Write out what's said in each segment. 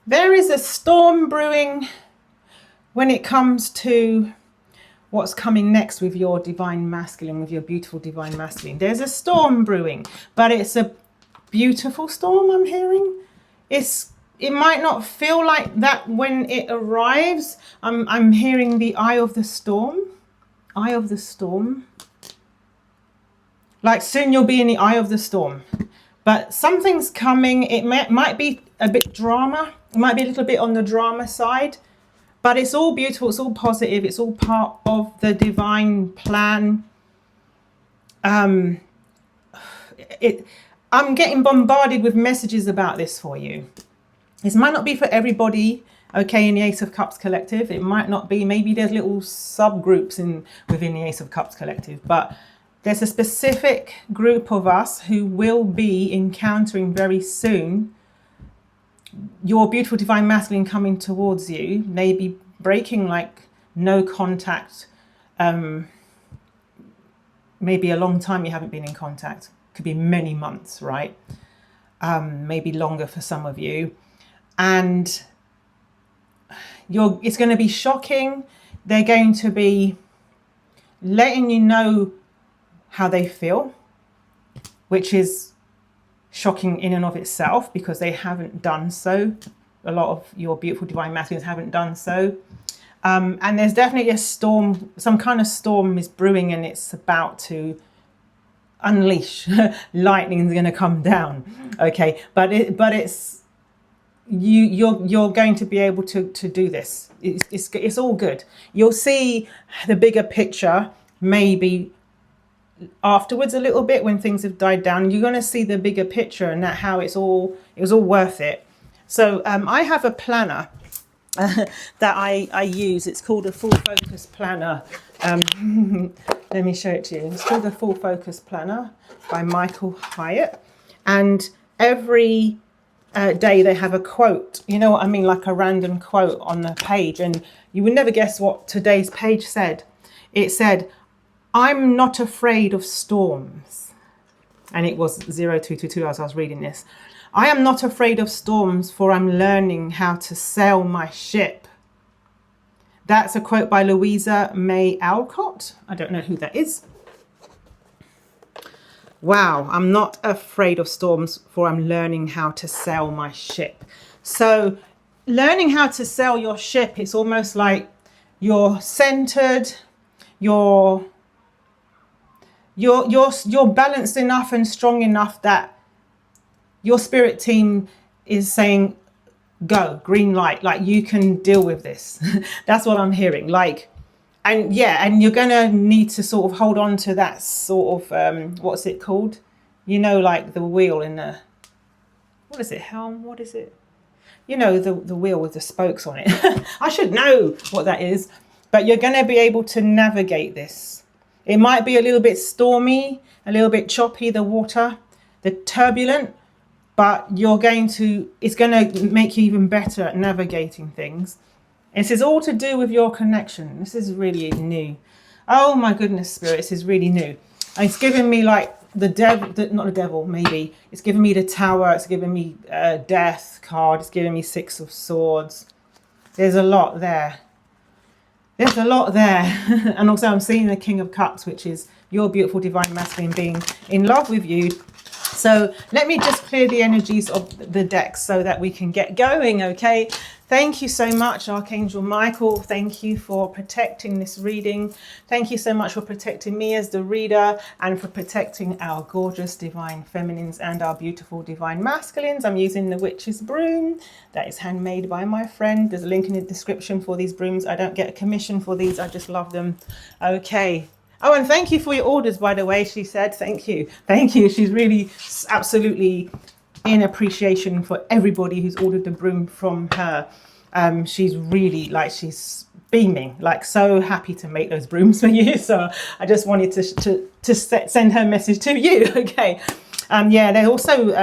There is a storm brewing when it comes to what's coming next with your divine masculine, with your beautiful divine masculine. There's a storm brewing, but it's a beautiful storm, I'm hearing. It might not feel like that when it arrives. I'm hearing the eye of the storm. Eye of the storm. Like soon you'll be in the eye of the storm. But something's coming. It might be a bit drama. It might be a little bit on the drama side. But it's all beautiful. It's all positive. It's all part of the divine plan. I'm getting bombarded with messages about this for you. This might not be for everybody, okay, in the Ace of Cups Collective. It might not be. Maybe there's little subgroups within the Ace of Cups Collective. But there's a specific group of us who will be encountering very soon your beautiful divine masculine coming towards you, maybe breaking like no contact. Maybe a long time you haven't been in contact. Could be many months, right? Maybe longer for some of you. And it's going to be shocking. They're going to be letting you know how they feel, which is shocking in and of itself because they haven't done so. A lot of your beautiful divine masculines haven't done so. And there's definitely a storm, some kind of storm is brewing and it's about to unleash. Lightning is going to come down. Okay, but it's you're going to be able to do this. It's all good. You'll see the bigger picture maybe afterwards a little bit when things have died down. You're going to see the bigger picture and that how it was all worth it. So I have a planner that I use. It's called a Full Focus Planner. Let me show it to you. It's called the Full Focus Planner by Michael Hyatt. And every day they have a quote. You know what I mean? Like a random quote on the page. And you would never guess what today's page said. It said, "I'm not afraid of storms." And it was 0222 as I was reading this. "I am not afraid of storms, for I'm learning how to sail my ship." That's a quote by Louisa May Alcott. I don't know who that is. Wow, I'm not afraid of storms, for I'm learning how to sail my ship. So learning how to sail your ship, it's almost like you're centered, you're balanced enough and strong enough that your spirit team is saying, go, green light, like you can deal with this. That's what I'm hearing. Like, and you're gonna need to sort of hold on to that sort of what's it called? You know, like the wheel in the, what is it, helm? What is it? You know, the wheel with the spokes on it. I should know what that is, but you're gonna be able to navigate this. It might be a little bit stormy, a little bit choppy, the water, the turbulent, but it's going to make you even better at navigating things. This is all to do with your connection. This is really new. Oh my goodness, Spirit, this is really new. And it's giving me like the devil, not the devil, maybe. It's giving me the Tower. It's giving me Death card. It's giving me Six of Swords. There's a lot there. There's a lot there. And also I'm seeing the King of Cups, which is your beautiful divine masculine being in love with you. So let me just clear the energies of the deck so that we can get going, okay? Thank you so much, Archangel Michael. Thank you for protecting this reading. Thank you so much for protecting me as the reader and for protecting our gorgeous divine feminines and our beautiful divine masculines. I'm using the Witch's Broom. That is handmade by my friend. There's a link in the description for these brooms. I don't get a commission for these. I just love them. Okay. Oh, and thank you for your orders, by the way, she said. Thank you. Thank you. She's really absolutely in appreciation for everybody who's ordered the broom from her. She's really like, she's beaming, like so happy to make those brooms for you. So I just wanted to send her message to you. Okay. Yeah, there's also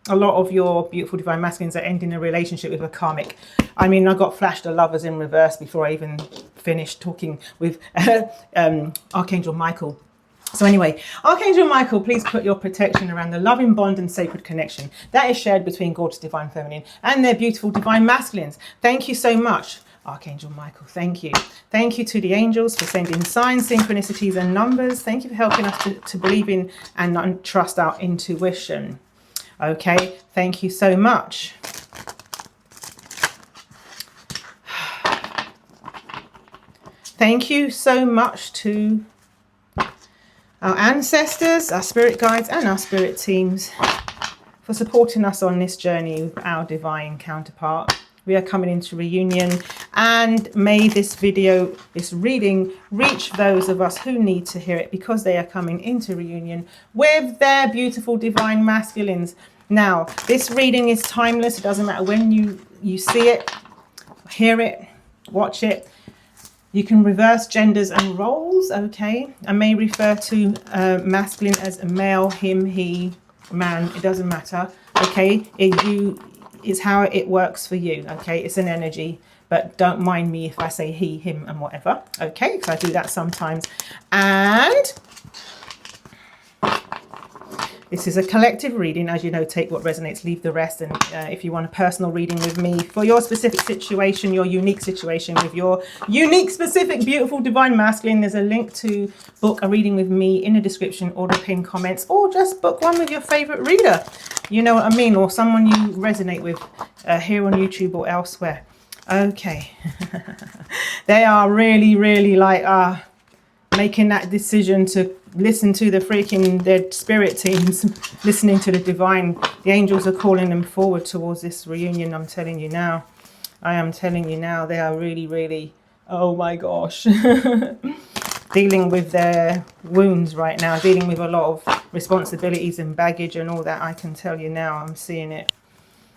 a lot of your beautiful divine masculines are ending a relationship with a karmic. I mean, I got flashed the Lovers in reverse before I even finished talking with Archangel Michael. So anyway, Archangel Michael, please put your protection around the loving bond and sacred connection that is shared between gorgeous Divine Feminine and their beautiful Divine Masculines. Thank you so much, Archangel Michael. Thank you. Thank you to the angels for sending signs, synchronicities and numbers. Thank you for helping us to believe in and trust our intuition. Okay, thank you so much. Thank you so much to our ancestors, our spirit guides and our spirit teams for supporting us on this journey with our divine counterpart. We are coming into reunion, and may this video, this reading, reach those of us who need to hear it, because they are coming into reunion with their beautiful divine masculines. Now, this reading is timeless. It doesn't matter when you see it, hear it, watch it. You can reverse genders and roles, okay? I may refer to masculine as a male, him, he, man. It doesn't matter, okay? It's how it works for you, okay? It's an energy, but don't mind me if I say he, him, and whatever, okay? Because I do that sometimes. And this is a collective reading. As you know, take what resonates, leave the rest. And if you want a personal reading with me for your specific situation, your unique situation with your unique, specific, beautiful divine masculine, there's a link to book a reading with me in the description or the pinned comments, or just book one with your favorite reader. You know what I mean? Or someone you resonate with here on YouTube or elsewhere. Okay. They are really, really like making that decision to listen to the freaking their spirit teams, listening to the divine. The angels are calling them forward towards this reunion. I'm telling you now. I am telling you now. They are really, really, oh my gosh, dealing with their wounds right now, dealing with a lot of responsibilities and baggage and all that. I can tell you now. I'm seeing it.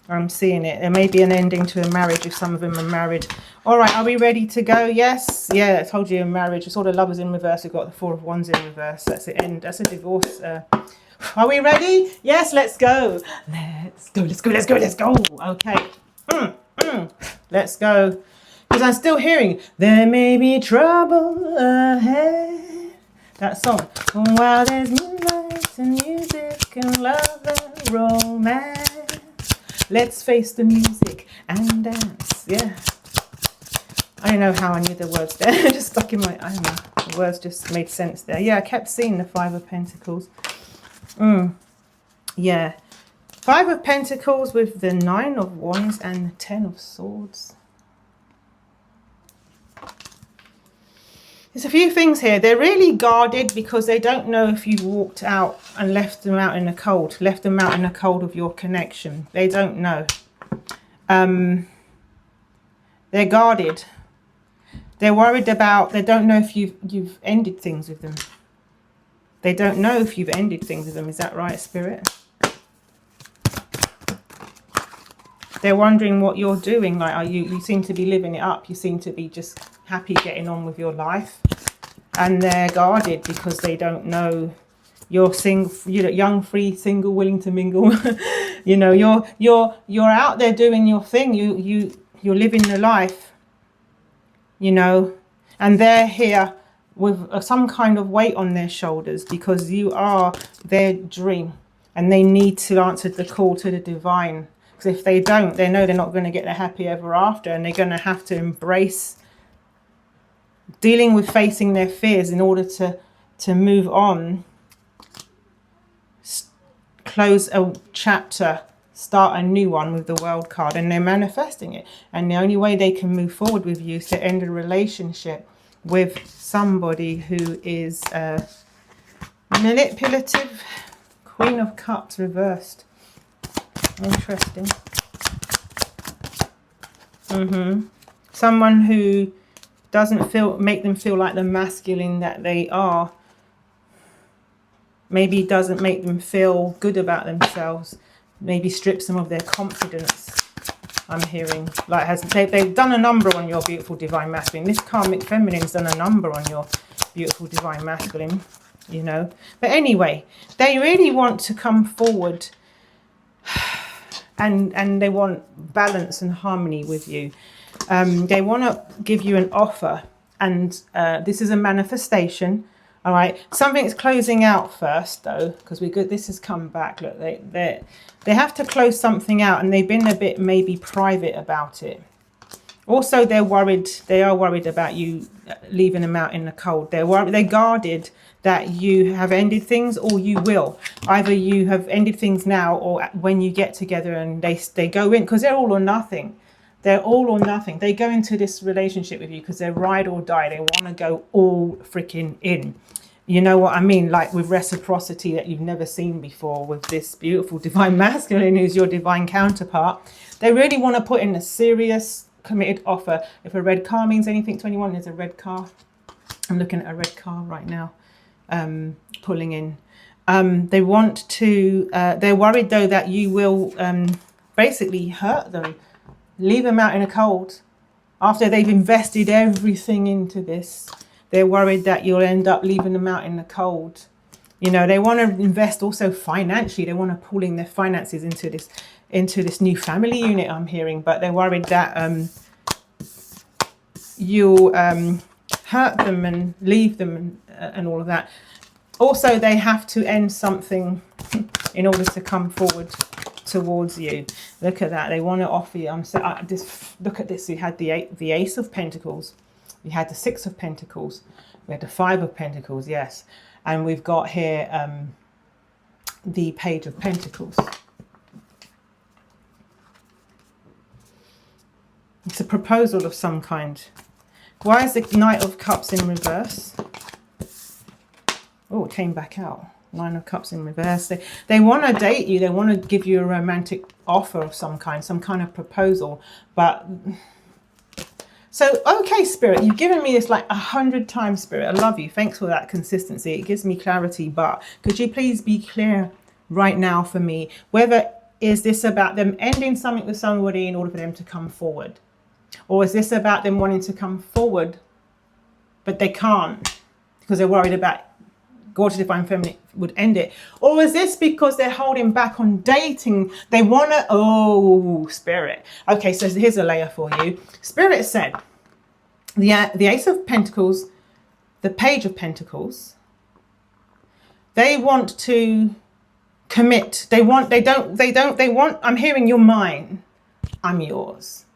I'm seeing it. There may be an ending to a marriage if some of them are married. All right, are we ready to go? Yes. Yeah, I told you a marriage. It's all the lovers in reverse. We've got the Four of Wands in reverse. That's the end. That's a divorce. Are we ready? Yes, let's go. Let's go. Let's go. Let's go. Let's go. Okay. Let's go. Because I'm still hearing, there may be trouble ahead. That song. While there's moonlight and music and love and romance. Let's face the music and dance. Yeah. I don't know how I knew the words there. Just stuck in my, I don't know. The words just made sense there. Yeah, I kept seeing the Five of Pentacles. Yeah. Five of Pentacles with the Nine of Wands and the Ten of Swords. There's a few things here. They're really guarded because they don't know if you walked out and left them out in the cold. Left them out in the cold of your connection. They don't know. They're guarded. They're worried about, they don't know if you've ended things with them. They don't know if you've ended things with them. Is that right, Spirit? They're wondering what you're doing. Like, are you seem to be living it up. You seem to be just happy getting on with your life. And they're guarded because they don't know you're single, you're young, free, single, willing to mingle. You know, you're out there doing your thing. You're living the life. You know, and they're here with some kind of weight on their shoulders because you are their dream, and they need to answer the call to the divine. Because if they don't, they know they're not going to get their happy ever after, and they're going to have to embrace dealing with facing their fears in order to move on, close a chapter, start a new one with the World card, and they're manifesting it. And the only way they can move forward with you is to end a relationship with somebody who is manipulative. Queen of Cups reversed. Interesting. Someone who doesn't make them feel like the masculine that they are. Maybe doesn't make them feel good about themselves. Maybe strips them of their confidence. I'm hearing like they've done a number on your beautiful divine masculine. This karmic feminine's done a number on your beautiful divine masculine, you know. But anyway, they really want to come forward, and they want balance and harmony with you. They want to give you an offer, and this is a manifestation All right, something's closing out first though, because this has come back. Look, they have to close something out, and they've been a bit maybe private about it. Also, they are worried about you leaving them out in the cold. They're guarded that you have ended things, or you will. Either you have ended things now, or when you get together and they go in, because they're all or nothing. They're all or nothing. They go into this relationship with you because they're ride or die. They want to go all freaking in. You know what I mean? Like with reciprocity that you've never seen before with this beautiful divine masculine who's your divine counterpart. They really want to put in a serious committed offer. If a red car means anything to anyone, there's a red car. I'm looking at a red car right now, pulling in. They want to, they're worried though that you will basically hurt them. Leave them out in the cold after they've invested everything into this. They're worried that you'll end up leaving them out in the cold. You know, they want to invest also financially. They want to pull in their finances into this new family unit, I'm hearing. But they're worried that you'll hurt them and leave them and all of that. Also, they have to end something in order to come forward towards you. Look at that. They want to offer you. Look at this. We had the Ace of Pentacles. We had the Six of Pentacles. We had the Five of Pentacles. Yes, and we've got here the Page of Pentacles. It's a proposal of some kind. Why is the Knight of Cups in reverse? Oh, it came back out. Nine of Cups in reverse. They want to date you. They want to give you a romantic offer of some kind of proposal. But so, okay, Spirit, you've given me this like 100 times, Spirit. I love you. Thanks for that consistency. It gives me clarity. But could you please be clear right now for me? Whether is this about them ending something with somebody in order for them to come forward? Or is this about them wanting to come forward, but they can't because they're worried about Gorgeous Divine Feminine would end it? Or is this because they're holding back on dating? They want to, oh, Spirit. Okay, so here's a layer for you. Spirit said, the Ace of Pentacles, the Page of Pentacles, they want to commit. They want, I'm hearing you're mine, I'm yours.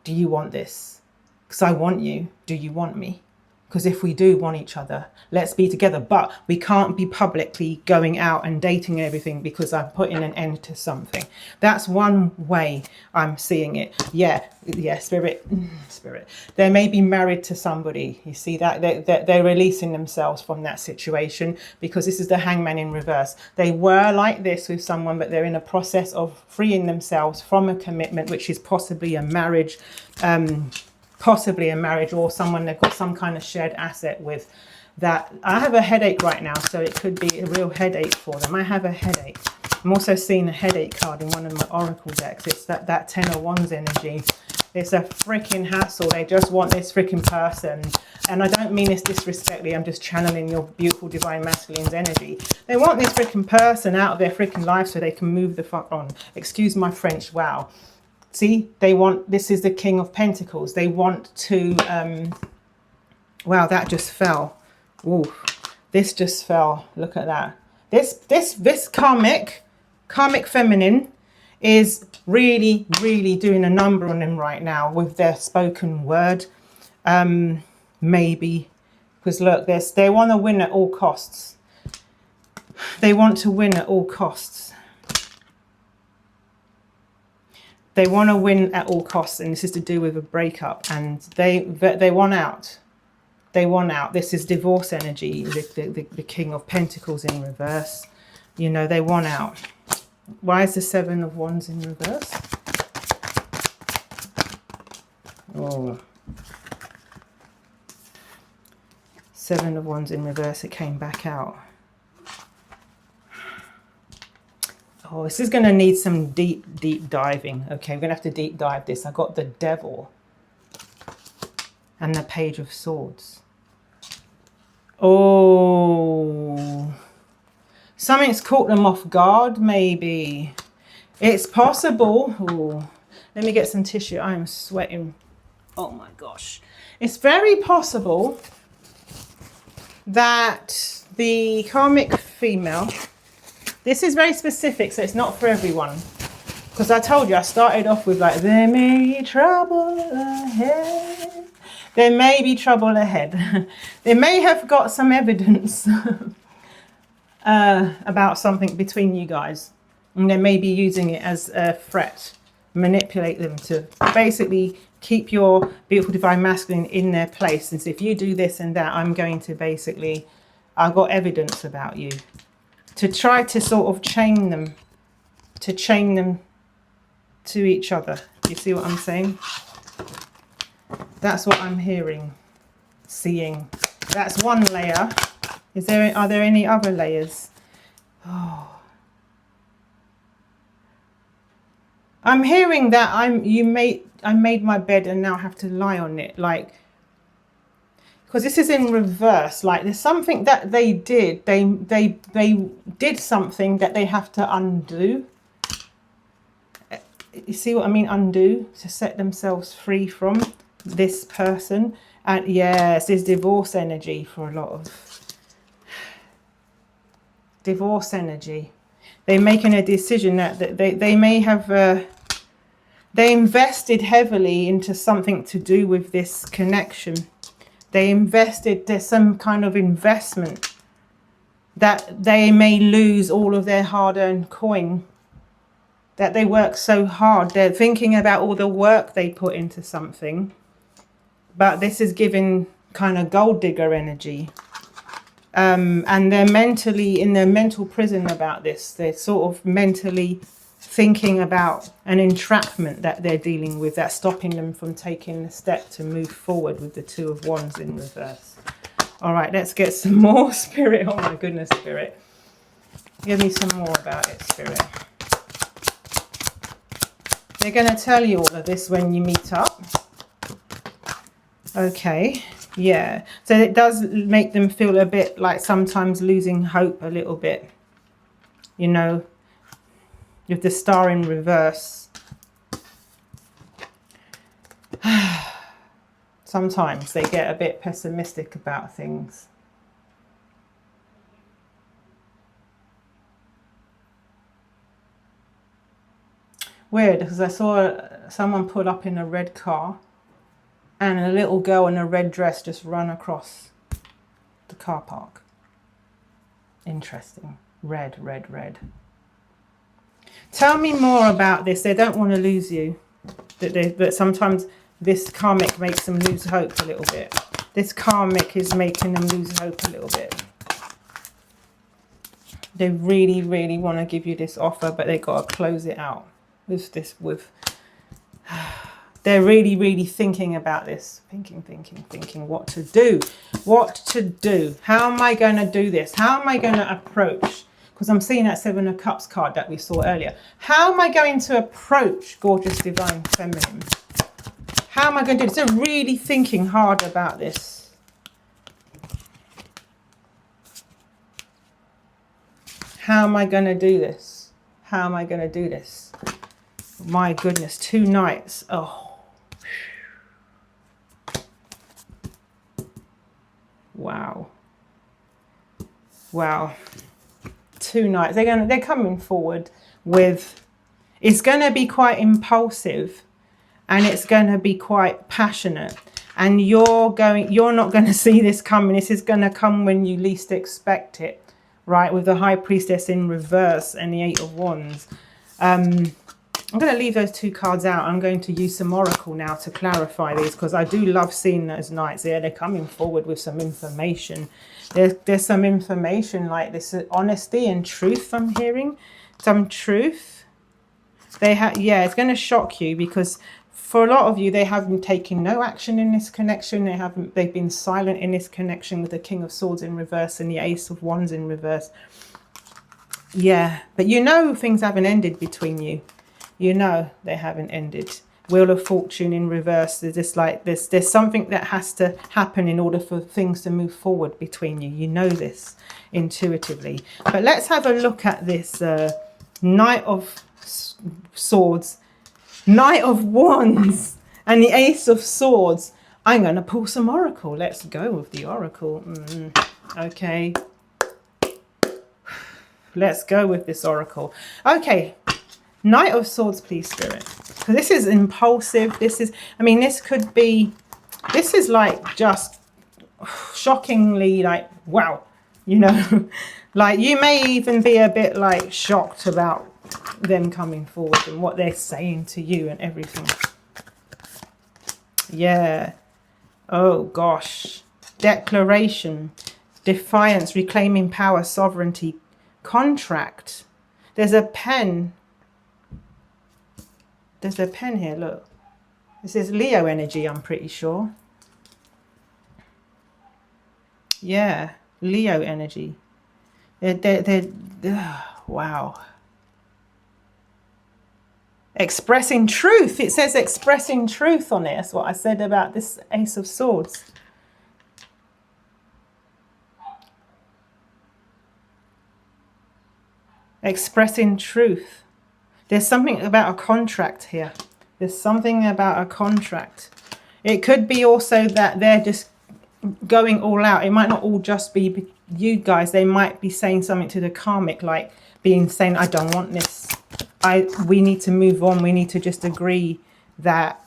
Do you want this? Because I want you. Do you want me? Because if we do want each other, let's be together. But we can't be publicly going out and dating and everything because I'm putting an end to something. That's one way I'm seeing it. Yeah, Spirit. They may be married to somebody. You see that? They're releasing themselves from that situation because this is the Hangman in reverse. They were like this with someone, but they're in a process of freeing themselves from a commitment, which is possibly a marriage, or someone they've got some kind of shared asset with. That I have a headache right now, so it could be a real headache for them. I have a headache. I'm also seeing a headache card in one of my oracle decks. It's that 10 of Wands energy. It's a freaking hassle. They just want this freaking person. And I don't mean this disrespectfully. I'm just channeling your beautiful divine masculine's energy. They want this freaking person out of their freaking life so they can move the fuck on. Excuse my French. Wow. See, they want, this is the King of Pentacles. They want to, wow, that just fell. Ooh, this just fell. Look at that. This karmic feminine is really, really doing a number on them right now with their spoken word. Maybe, because look, they want to win at all costs. They want to win at all costs. They want to win at all costs, and this is to do with a breakup, and they want out. They want out. This is divorce energy, the King of Pentacles in reverse. You know, they want out. Why is the Seven of Wands in reverse? Oh. Seven of Wands in reverse, it came back out. Oh, this is going to need some deep diving. Okay, we're going to have to deep dive this. I got the Devil and the Page of Swords. Oh, something's caught them off guard, maybe. It's possible. Ooh. Let me get some tissue. I am sweating. Oh my gosh. It's very possible that the karmic female, this is very specific, so it's not for everyone. Because I told you, I started off with like, there may be trouble ahead. There may be trouble ahead. They may have got some evidence about something between you guys. And they may be using it as a threat. Manipulate them to basically keep your beautiful divine masculine in their place. And so if you do this and that, I'm going to basically, I've got evidence about you. To try to sort of chain them to each other. You see what I'm saying? That's what I'm hearing, seeing. That's one layer. Are there any other layers? Oh. I'm hearing that I made my bed and now have to lie on it, like, because this is in reverse. Like, there's something that they did. They did something that they have to undo. You see what I mean? Undo, to set themselves free from this person. And yes, there's divorce energy for a lot of divorce energy. They're making a decision that they may have they invested heavily into something to do with this connection. There's some kind of investment that they may lose all of their hard-earned coin, that they work so hard. They're thinking about all the work they put into something, but this is giving kind of gold digger energy. And they're mentally in their mental prison about this. They're sort of mentally thinking about an entrapment that they're dealing with, that's stopping them from taking the step to move forward with the Two of Wands in reverse. All right, let's get some more, Spirit. Oh my goodness, Spirit. Give me some more about it, Spirit. They're going to tell you all of this when you meet up. Okay. Yeah, so it does make them feel a bit like sometimes losing hope a little bit, you know, with the Star in reverse. Sometimes they get a bit pessimistic about things. Weird, because I saw someone pull up in a red car, and a little girl in a red dress just run across the car park. Interesting. Red, red, red. Tell me more about this. They don't want to lose you. But sometimes this karmic makes them lose hope a little bit. This karmic is making them lose hope a little bit. They really, really want to give you this offer, but they've got to close it out with this, they're really, really thinking about this. Thinking what to do. What to do. How am I going to do this? How am I going to approach? Because I'm seeing that Seven of Cups card that we saw earlier. How am I going to approach gorgeous divine feminine? How am I going to do this? They're really thinking hard about this. How am I going to do this? How am I going to do this? My goodness, 2 nights. Oh. Wow. Wow. 2 nights. They're coming forward with, it's going to be quite impulsive, and it's going to be quite passionate, and you're not going to see this coming. This is going to come when you least expect it, right? With the High Priestess in reverse and the 8 of Wands. I'm going to leave those 2 cards out. I'm going to use some oracle now to clarify these, because I do love seeing those nights. Yeah, they're coming forward with some information. There's some information like this, honesty and truth. I'm hearing some truth. Yeah, it's going to shock you, because for a lot of you, they haven't taken no action in this connection. They've been silent in this connection with the King of Swords in reverse and the Ace of Wands in reverse. Yeah, but you know things haven't ended between you. You know they haven't ended. Wheel of Fortune in reverse. There's just like there's something that has to happen in order for things to move forward between you. You know this intuitively. But let's have a look at this Knight of Swords, Knight of Wands, and the Ace of Swords. I'm going to pull some oracle. Let's go with the oracle. Okay. Let's go with this oracle. Okay. Knight of Swords, please, Spirit. So this is impulsive. This is, I mean, this could be, this is like just shockingly like, wow, you know, like you may even be a bit like shocked about them coming forward and what they're saying to you and everything. Yeah. Oh, gosh. Declaration, defiance, reclaiming power, sovereignty, contract. There's a pen. There's a pen here, look. This is Leo energy, I'm pretty sure. Yeah, Leo energy. Wow. Expressing truth. It says expressing truth on it. That's what I said about this Ace of Swords. Expressing truth. There's something about a contract here. There's something about a contract. It could be also that they're just going all out. It might not all just be you guys. They might be saying something to the karmic, like saying, I don't want this. We need to move on. We need to just agree that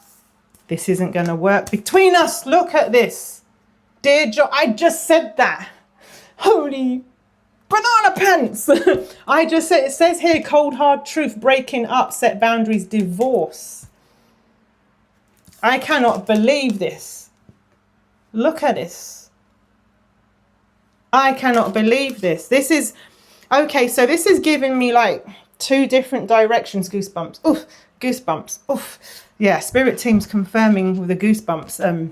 this isn't going to work between us. Look at this. Dear John, I just said that. Holy banana pants. I just said, it says here, cold hard truth, breaking up, set boundaries, divorce. I cannot believe this. Look at this. I cannot believe this. This is, okay, so this is giving me like two different directions. Goosebumps. Oof, goosebumps. Oof. Yeah, spirit team's confirming with the goosebumps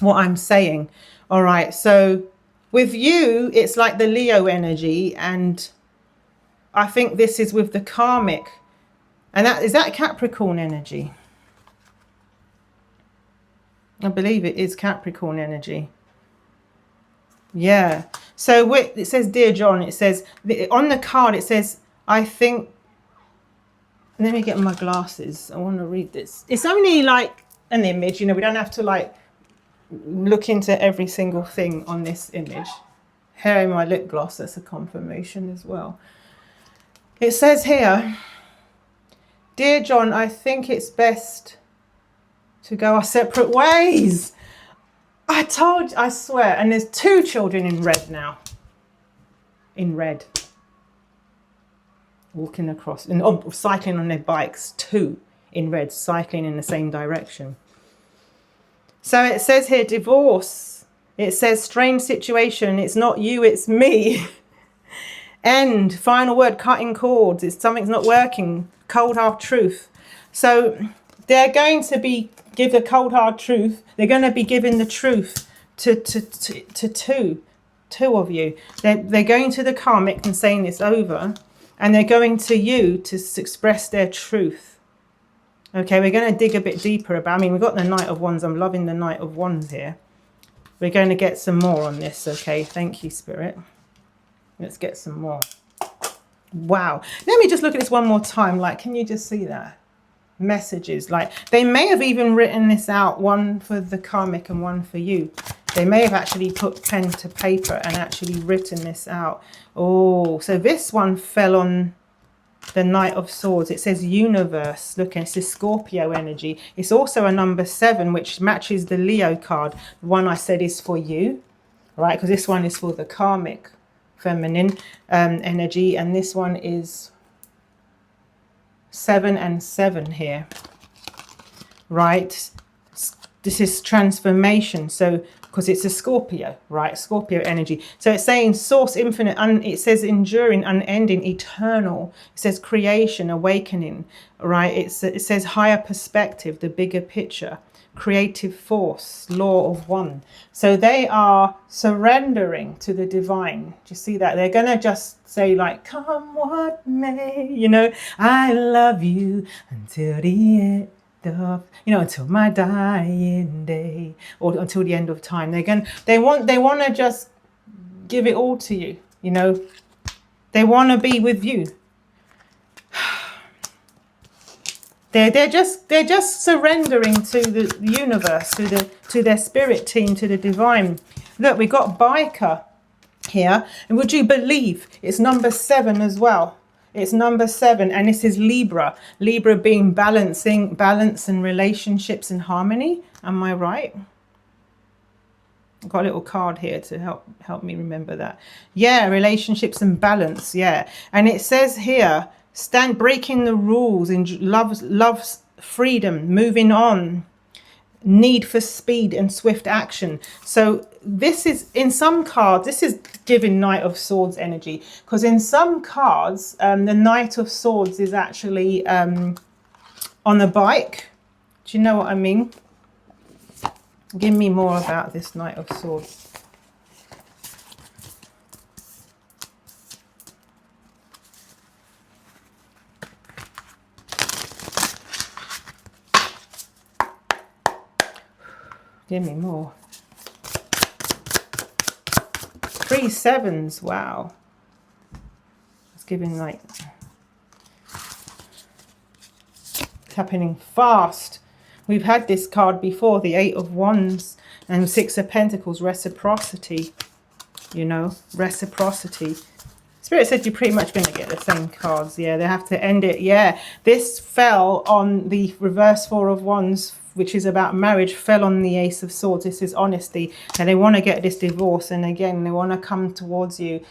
what I'm saying. All right, so with you, it's like the Leo energy, and I think this is with the karmic. And is that Capricorn energy? I believe it is Capricorn energy. Yeah. So it says, Dear John, it says, on the card, it says, I think, let me get my glasses. I want to read this. It's only like an image, you know, we don't have to like look into every single thing on this image. Here in my lip gloss, that's a confirmation as well. It says here, Dear John, I think it's best to go our separate ways. I swear. And there's two children in red now. In red. Walking across, and cycling on their bikes. Two in red, cycling in the same direction. So it says here, divorce. It says strange situation. It's not you, it's me. End. Final word, cutting cords. It's something's not working. Cold hard truth. So they're going to be give the cold hard truth. They're going to be giving the truth to two of you. They're going to the karmic and saying it's over, and they're going to you to express their truth. Okay, we're going to dig a bit deeper about, I mean, we've got the Knight of Wands. I'm loving the Knight of Wands here. We're going to get some more on this, okay? Thank you, Spirit. Let's get some more. Wow. Let me just look at this one more time. Like, can you just see that? Messages. Like, they may have even written this out, one for the karmic and one for you. They may have actually put pen to paper and actually written this out. Oh, so this one fell on the Knight of Swords. It says universe. Look, it's this Scorpio energy. It's also a number 7, which matches the Leo card. The one I said is for you, right? Because this one is for the karmic feminine energy, and this one is 7 and 7 here, right? This is transformation. So because it's a Scorpio, right? Scorpio energy. So it's saying source, infinite, it says enduring, unending, eternal. It says creation, awakening, right? It says higher perspective, the bigger picture, creative force, law of one. So they are surrendering to the divine. Do you see that? They're going to just say like, come what may, you know, I love you until the end of, you know, until my dying day, or until the end of time. They want to just give it all to you, you know. They want to be with you. They're just surrendering to the universe, to their spirit team, to the divine. Look, we got biker. here. And would you believe it's number 7 as well? It's number 7, and this is Libra. Libra being balance and relationships and harmony. Am I right? I've got a little card here to help me remember that. Yeah, relationships and balance. Yeah, and it says here, breaking the rules in love's freedom, moving on, need for speed and swift action. So this is, in some cards, this is giving Knight of Swords energy, because in some cards the Knight of Swords is actually on a bike. Do you know what I mean? Give me more about this Knight of Swords. Give me more. 3 sevens, wow. It's giving like, it's happening fast. We've had this card before, the 8 of Wands and 6 of Pentacles, reciprocity, you know, reciprocity. Spirit said you're pretty much going to get the same cards. Yeah, they have to end it. Yeah, this fell on the reverse 4 of Wands, which is about marriage, fell on the Ace of Swords. This is honesty, and they want to get this divorce, and again they want to come towards you.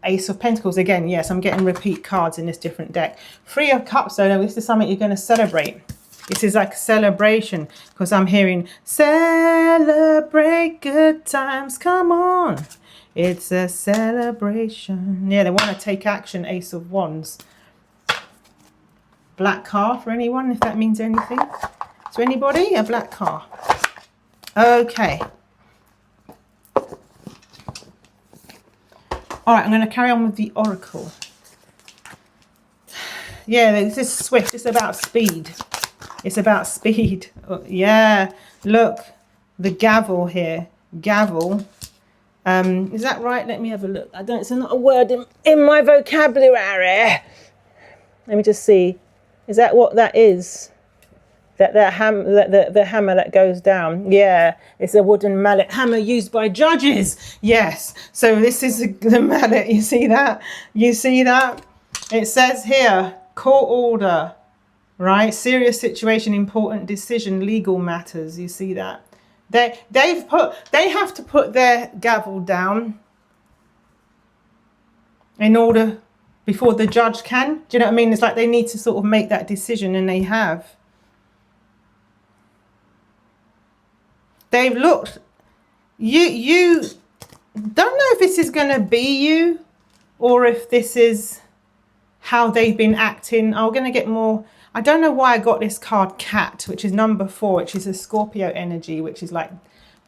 Ace of Pentacles again. Yes, I'm getting repeat cards in this different deck. 3 of Cups, though, this is something you're going to celebrate. This is like a celebration, because I'm hearing celebrate good times, come on, it's a celebration. Yeah, they want to take action. Ace of Wands. Black car for anyone, if that means anything. To anybody, a black car. Okay. All right, I'm going to carry on with the oracle. Yeah, this is swift. It's about speed. It's about speed. Yeah, look, the gavel here. Gavel. Is that right? Let me have a look. I don't. It's not a word in my vocabulary. Let me just see. Is that what that is? The hammer that goes down. Yeah, it's a wooden mallet hammer used by judges. Yes. So this is the mallet. You see that? You see that? It says here, court order, right? Serious situation, important decision, legal matters. You see that? They have to put their gavel down in order before the judge can. Do you know what I mean? It's like they need to sort of make that decision, and they have. They've looked, you don't know if this is going to be you, or if this is how they've been acting. I'm going to get more. I don't know why I got this card Cat, which is number 4, which is a Scorpio energy, which is like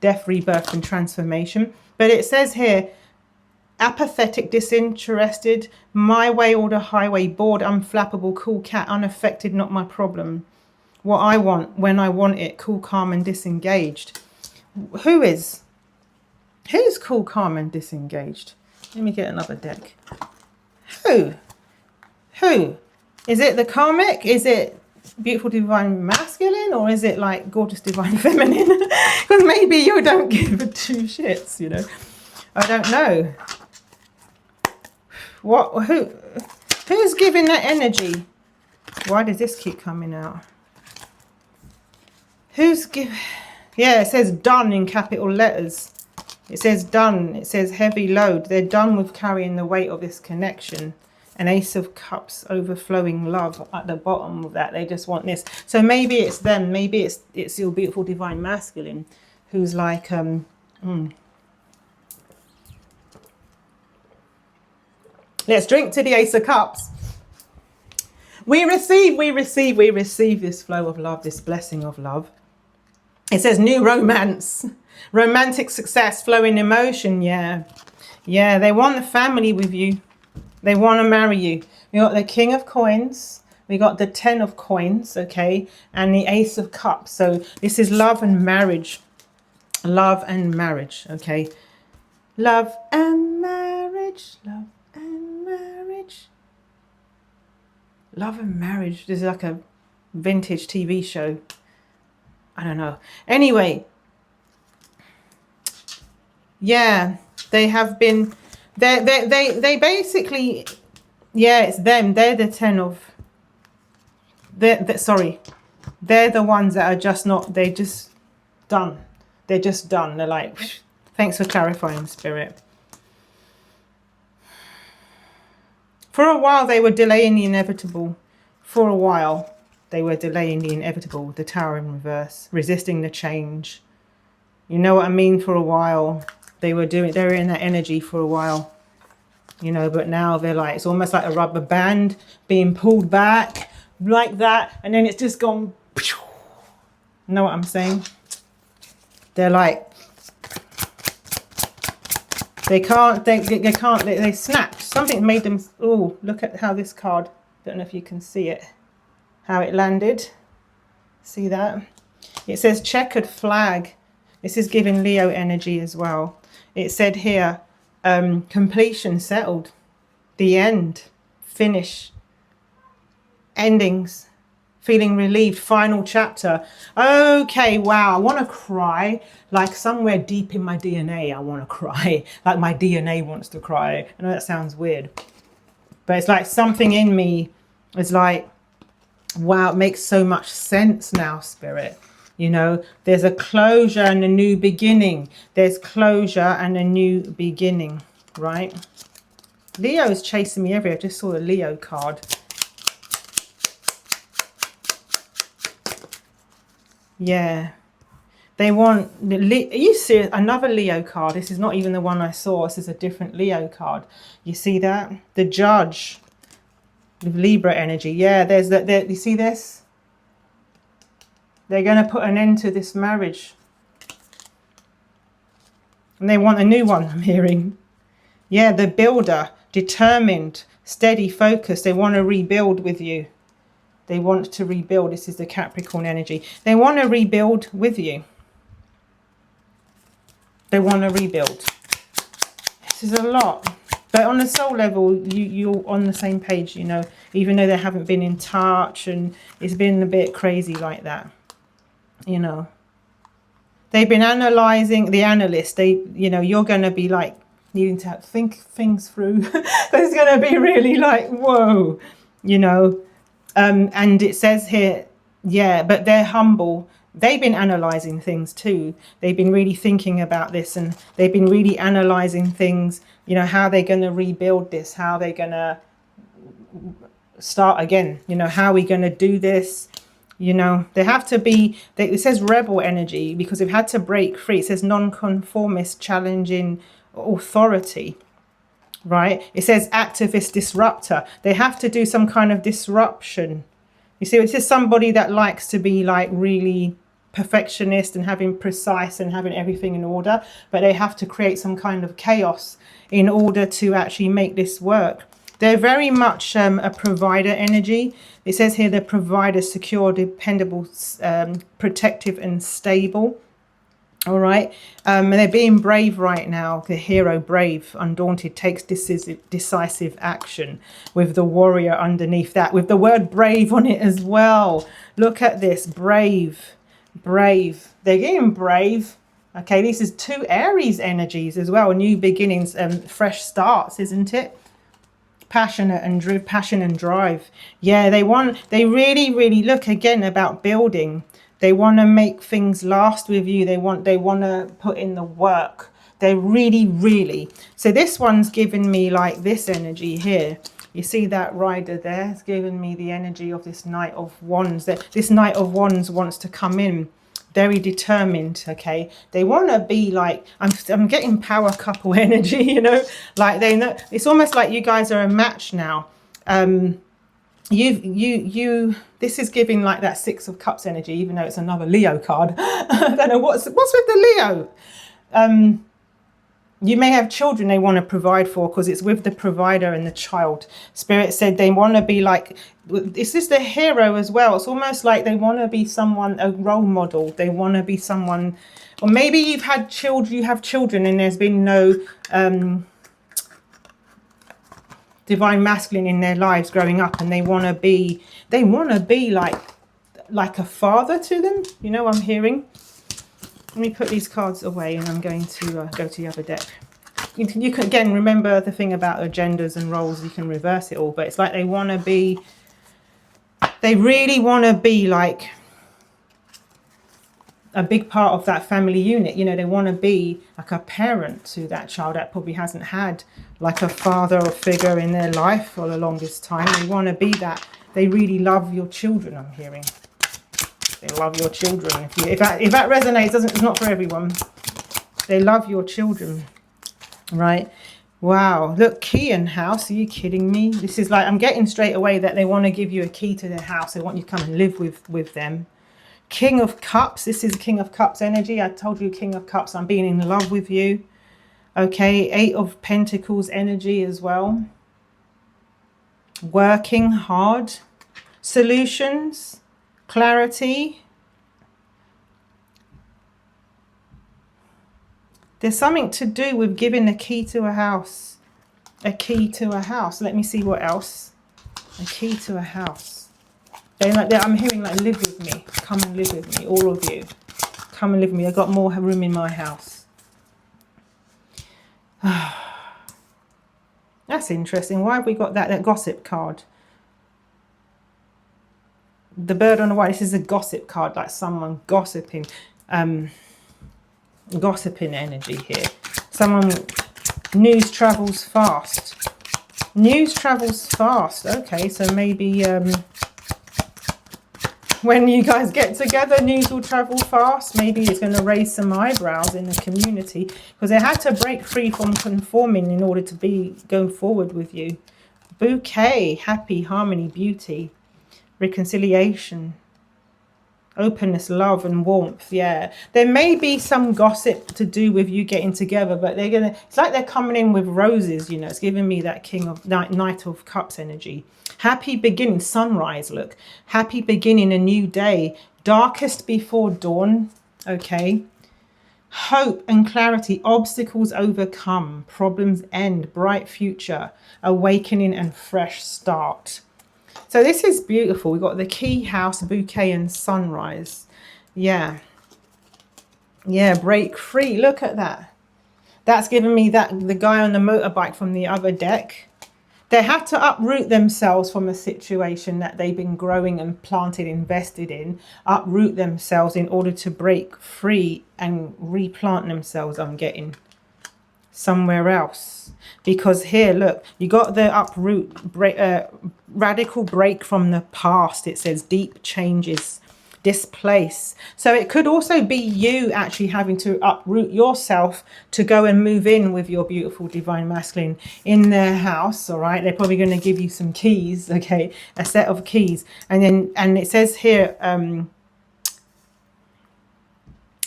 death, rebirth and transformation. But it says here, apathetic, disinterested, my way or the highway, bored, unflappable, cool cat, unaffected, not my problem. What I want, when I want it, cool, calm and disengaged. Who's cool, calm and disengaged? Let me get another deck. Who? Is it the Karmic? Is it beautiful Divine Masculine? Or is it like gorgeous Divine Feminine? Because maybe you don't give a 2 shits, you know. I don't know. Who's giving that energy? Why does this keep coming out? Yeah, it says done in capital letters. It says done. It says heavy load. They're done with carrying the weight of this connection. An Ace of Cups, overflowing love at the bottom of that. They just want this. So maybe it's them. Maybe it's your beautiful Divine Masculine who's like, Let's drink to the Ace of Cups. We receive this flow of love, this blessing of love. It says new romance, romantic success, flowing emotion. Yeah, they want the family with you. They want to marry you. We got the King of Coins. We got the 10 of Coins, okay, and the Ace of Cups. So this is love and marriage. Love and marriage, okay. Love and marriage. Love and marriage. Love and marriage. This is like a vintage TV show. I don't know. Anyway. Yeah. They have been, they basically, yeah, it's them. They're the 10 of, sorry, they're the ones that are just not, they're just done. They're just done. They're like, thanks for clarifying, Spirit. For a while, they were delaying the inevitable. For a while, they were delaying the inevitable, the Tower in reverse, resisting the change. You know what I mean? For a while, they were in that energy for a while. You know, but now they're like, it's almost like a rubber band being pulled back like that. And then it's just gone. Know what I'm saying? They're like, they snapped. Something made them, oh, look at how this card, don't know if you can see it, how it landed. See that? It says checkered flag. This is giving Leo energy as well. It said here, completion, settled, the end, finish, endings, feeling relieved, final chapter. Okay, wow, I want to cry. Like somewhere deep in my DNA, I want to cry. Like my DNA wants to cry. I know that sounds weird, but it's like something in me is like, wow, it makes so much sense now, Spirit. You know, there's a closure and a new beginning. There's closure and a new beginning, right? Leo is chasing me everywhere. I just saw a Leo card. Yeah. They want, are you serious? Another Leo card. This is not even the one I saw. This is a different Leo card. You see that? The Judge with Libra energy. Yeah, there's that. You see this? They're going to put an end to this marriage. And they want a new one, I'm hearing. Yeah, the Builder, determined, steady, focused. They want to rebuild with you. They want to rebuild. This is the Capricorn energy. They want to rebuild with you. They want to rebuild. This is a lot. But on the soul level, you're on the same page, you know, even though they haven't been in touch and it's been a bit crazy like that. You know, they've been analyzing, the analyst, you know, you're going to be like needing to think things through. It's going to be really like, whoa, you know. And it says here, yeah, but they're humble. They've been analyzing things too. They've been really thinking about this, and they've been really analyzing things, you know, how they're going to rebuild this, how they're going to start again, you know, how are we going to do this? You know, they have to be, it says rebel energy because they've had to break free. It says non-conformist, challenging authority, right? It says activist disruptor. They have to do some kind of disruption. You see, it's just somebody that likes to be like really perfectionist and having precise and having everything in order, but they have to create some kind of chaos in order to actually make this work. They're very much a provider energy. It says here they're provider, secure, dependable, protective and stable. All right. And they're being brave right now. The hero, brave, undaunted, takes decisive action with the warrior underneath that, with the word brave on it as well. Look at this. Brave, brave. They're getting brave. Okay, this is 2 Aries energies as well. New beginnings, fresh starts, isn't it? Passionate and passion and drive. Yeah, they really look again about building. They want to make things last with you. They want to put in the work. They really. So this one's giving me like this energy here. You see that rider there? It's giving me the energy of this Knight of Wands. This Knight of Wands wants to come in. Very determined, okay? They want to be like, I'm getting power couple energy, you know? Like they know, it's almost like you guys are a match now. This is giving like that 6 of Cups energy, even though it's another Leo card. I don't know what's with the Leo. You may have children they want to provide for because it's with the provider and the child. Spirit said they want to be like, this is the hero as well. It's almost like they want to be someone, a role model. They want to be someone, or maybe you have children and there's been no divine masculine in their lives growing up, and they want to be like a father to them. You know what I'm hearing? Let me put these cards away and I'm going to go to the other deck. you can, again, remember the thing about agendas and roles, you can reverse it all, but it's like they want to be, they really want to be like a big part of that family unit. You know, they want to be like a parent to that child that probably hasn't had like a father or figure in their life for the longest time. They want to be that. They really love your children, I'm hearing. They love your children. If that resonates, it's not for everyone. They love your children, right? Wow, look, key and house, are you kidding me? This is like, I'm getting straight away that they want to give you a key to their house. They want you to come and live with them. King of Cups, this is King of Cups energy. I told you, King of Cups, I'm being in love with you. Okay, 8 of Pentacles energy as well. Working hard. Solutions, clarity. There's something to do with giving a key to a house. A key to a house. Let me see what else. A key to a house. I'm hearing like, live with me. Come and live with me, all of you. Come and live with me. I've got more room in my house. That's interesting. Why have we got that gossip card? The bird on the white. This is a gossip card, like someone gossiping. Gossiping energy here. Someone, news travels fast. News travels fast. Okay, so maybe when you guys get together, news will travel fast. Maybe it's going to raise some eyebrows in the community because they had to break free from conforming in order to go forward with you. Bouquet, happy, harmony, beauty, reconciliation, openness, love and warmth. Yeah, there may be some gossip to do with you getting together, but it's like they're coming in with roses, you know. It's giving me that Knight of Cups energy. Happy beginning, sunrise, look. Happy beginning, a new day. Darkest before dawn, okay. Hope and clarity, obstacles overcome, problems end, bright future, awakening and fresh start. So this is beautiful. We've got the key, house, bouquet and sunrise. Yeah. Yeah, break free. Look at that. That's giving me the guy on the motorbike from the other deck. They had to uproot themselves from a situation that they've been growing and planted, invested in. Uproot themselves in order to break free and replant themselves, I'm getting, somewhere else. Because here, look, you got the uproot, radical break from the past. It says deep changes, displace. So it could also be you actually having to uproot yourself to go and move in with your beautiful divine masculine in their house. All right, they're probably going to give you some keys, okay, a set of keys. And it says here,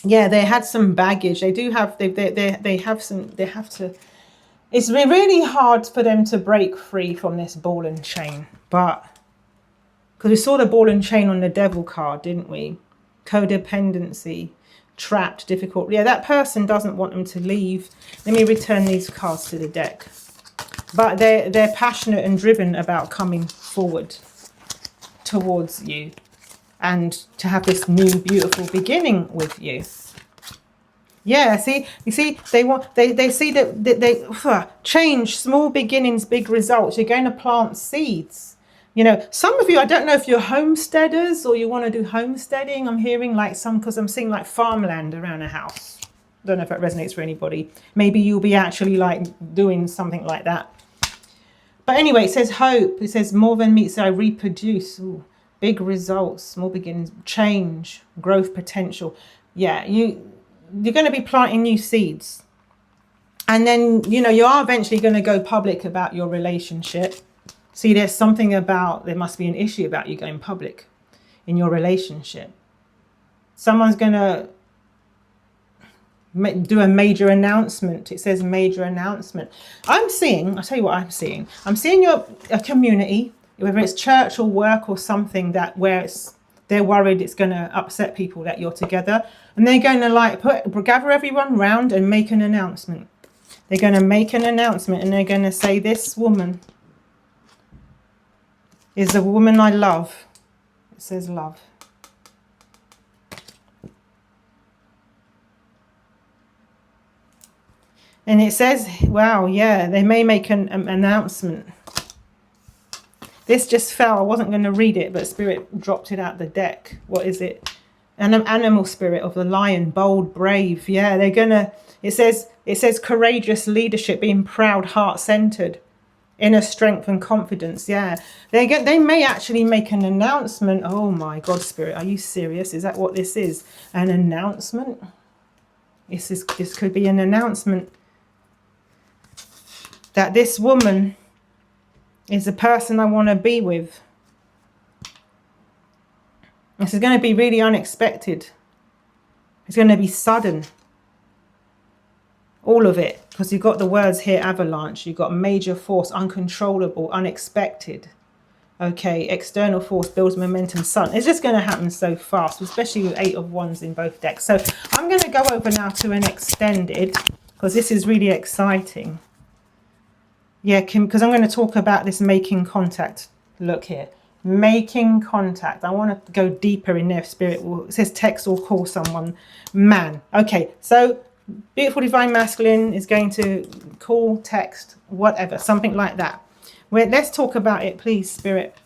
yeah, they had some baggage. They do have, they have to, it's really hard for them to break free from this ball and chain. But, because we saw the ball and chain on the devil card, didn't we? Codependency, trapped, difficult. Yeah, that person doesn't want them to leave. Let me return these cards to the deck. But they're passionate and driven about coming forward towards you. And to have this new beautiful beginning with you. Yeah, see, you see, they see that they change, small beginnings, big results. You're going to plant seeds. You know, some of you, I don't know if you're homesteaders or you want to do homesteading. I'm hearing like because I'm seeing like farmland around a house. Don't know if that resonates for anybody. Maybe you'll be actually like doing something like that. But anyway, it says hope. It says more than meets the eye, reproduce. Ooh. Big results, small beginnings, change, growth potential. Yeah, you're going to be planting new seeds. And then, you know, you are eventually going to go public about your relationship. See, there's something about, there must be an issue about you going public in your relationship. Someone's going to do a major announcement. It says major announcement. I'll tell you what I'm seeing. I'm seeing a community, whether it's church or work or something they're worried it's going to upset people that you're together, and they're going to gather everyone round and make an announcement. They're going to make an announcement and they're going to say, this woman is the woman I love. It says love. And it says, wow, yeah, they may make an announcement. This just fell. I wasn't going to read it, but Spirit dropped it out the deck. What is it? An animal spirit of the lion, bold, brave. Yeah, they're going to, it says courageous leadership, being proud, heart-centered, inner strength and confidence. Yeah, they may actually make an announcement. Oh my God, Spirit, are you serious? Is that what this is? An announcement? This could be an announcement that this woman is the person I want to be with. This is going to be really unexpected. It's going to be sudden. All of it. Because you've got the words here, avalanche. You've got major force, uncontrollable, unexpected. Okay, external force builds momentum, sun. It's just going to happen so fast, especially with 8 of Wands in both decks. So I'm going to go over now to an extended, because this is really exciting. Yeah, because I'm going to talk about this making contact. Look here. Making contact. I want to go deeper in there. Spirit it says text or call someone. Man. Okay, so beautiful divine masculine is going to call, text, whatever, something like that. Let's talk about it, please, Spirit.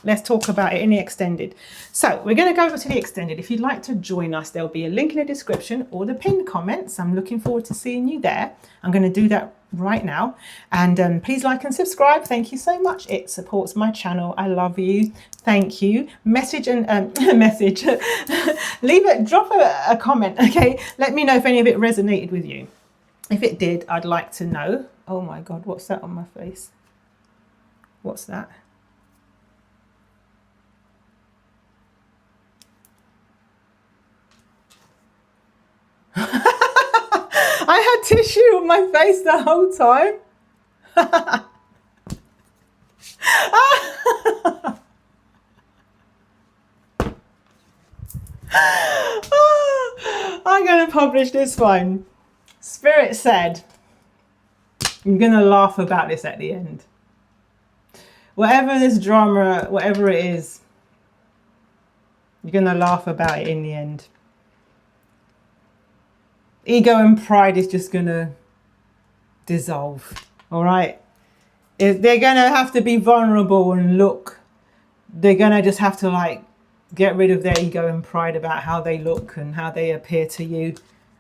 Let's talk about it in the extended. So we're going to go over to the extended. If you'd like to join us, there'll be a link in the description or the pinned comments. I'm looking forward to seeing you there. I'm going to do that right now. And please like and subscribe. Thank you so much. It supports my channel. I love you. Thank you. Message and message. Leave it. Drop a comment. Okay. Let me know if any of it resonated with you. If it did, I'd like to know. Oh my God, what's that on my face? What's that? I had tissue on my face the whole time. I'm going to publish this one. Spirit said, I'm going to laugh about this at the end. Whatever this drama, whatever it is, you're going to laugh about it in the end. Ego and pride is just going to dissolve. All right. They're going to have to be vulnerable and look. They're going to just have to like get rid of their ego and pride about how they look and how they appear to you.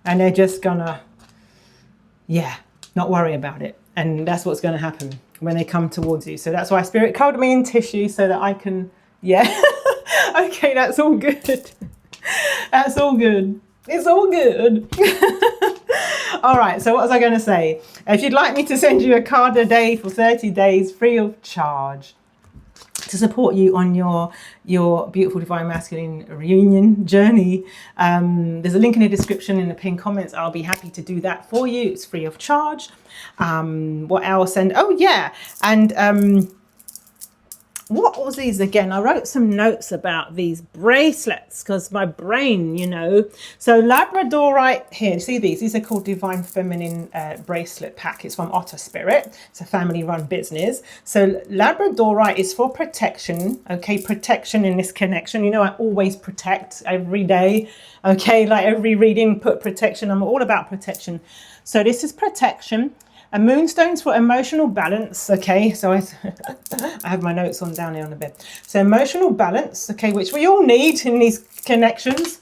And they're just going to, yeah, not worry about it. And that's what's going to happen when they come towards you. So that's why Spirit covered me in tissue so that I can, yeah. Okay, that's all good. That's all good. It's all good. All right, so what was I going to say? If you'd like me to send you a card a day for 30 days free of charge to support you on your beautiful divine masculine reunion journey, there's a link in the description in the pinned comments. I'll be happy to do that for you. It's free of charge. What else? And oh yeah, and what was these again? I wrote some notes about these bracelets because my brain, you know. So Labradorite here, see these are called Divine Feminine Bracelet Pack. It's from Otter Spirit. It's a family run business. So Labradorite is for protection. Okay, protection in this connection. You know, I always protect every day. Okay, like every reading, put protection. I'm all about protection. So this is protection. A moonstone's for emotional balance, okay, so I have my notes on down here on the bed. So emotional balance, okay, which we all need in these connections.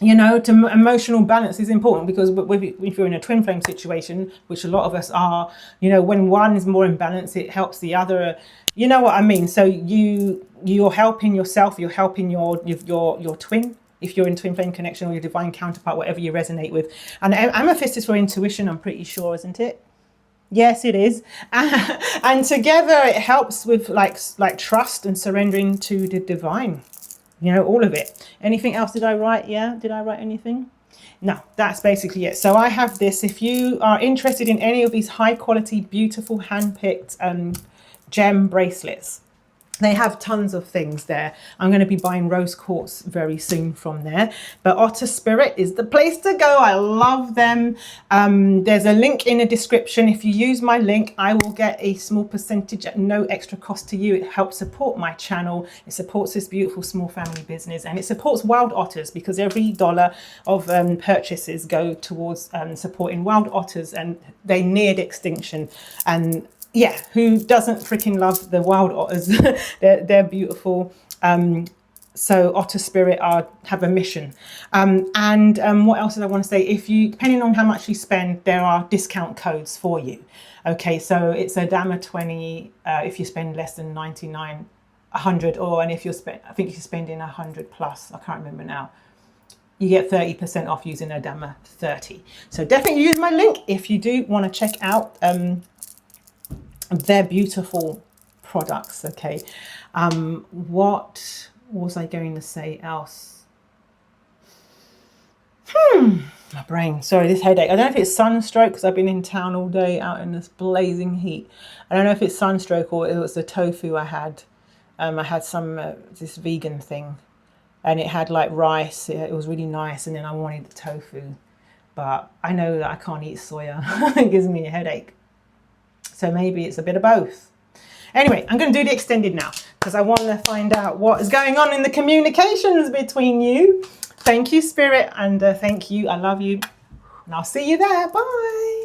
You know, emotional balance is important because if you're in a twin flame situation, which a lot of us are, you know, when one is more in balance, it helps the other. You know what I mean? So you're helping yourself, you're helping your twin. If you're in twin flame connection or your divine counterpart, whatever you resonate with. And amethyst is for intuition, I'm pretty sure, isn't it? Yes, it is. And together it helps with like trust and surrendering to the divine. You know, all of it. Anything else did I write? Yeah, did I write anything? No, that's basically it. So I have this. If you are interested in any of these high quality, beautiful, hand-picked gem bracelets, They have tons of things there. I'm going to be buying rose quartz very soon from there. But Otter Spirit is the place to go. I love them. There's a link in the description. If you use my link, I will get a small percentage at no extra cost to you. It helps support my channel. It supports this beautiful small family business, and it supports wild otters, because every dollar of purchases go towards supporting wild otters, and they neared extinction. And yeah, who doesn't freaking love the wild otters? they're beautiful. So Otter Spirit have a mission. What else did I want to say? If you, depending on how much you spend, there are discount codes for you. Okay, so it's Adama 20 if you spend less than 99, 100, and if you're I think if you're spending 100 plus, I can't remember now, you get 30% off using Adama 30. So definitely use my link if you do want to check out they're beautiful products. Okay, what was I going to say else? My brain, sorry, this headache. I don't know if it's sunstroke, because I've been in town all day out in this blazing heat. I don't know if it's sunstroke or it was the tofu I had. I had some this vegan thing, and it had like rice. It was really nice, and then I wanted the tofu, but I know that I can't eat soya. It gives me a headache. So maybe it's a bit of both. Anyway, I'm going to do the extended now, because I want to find out what is going on in the communications between you. Thank you, Spirit, and thank you. I love you. And I'll see you there. Bye.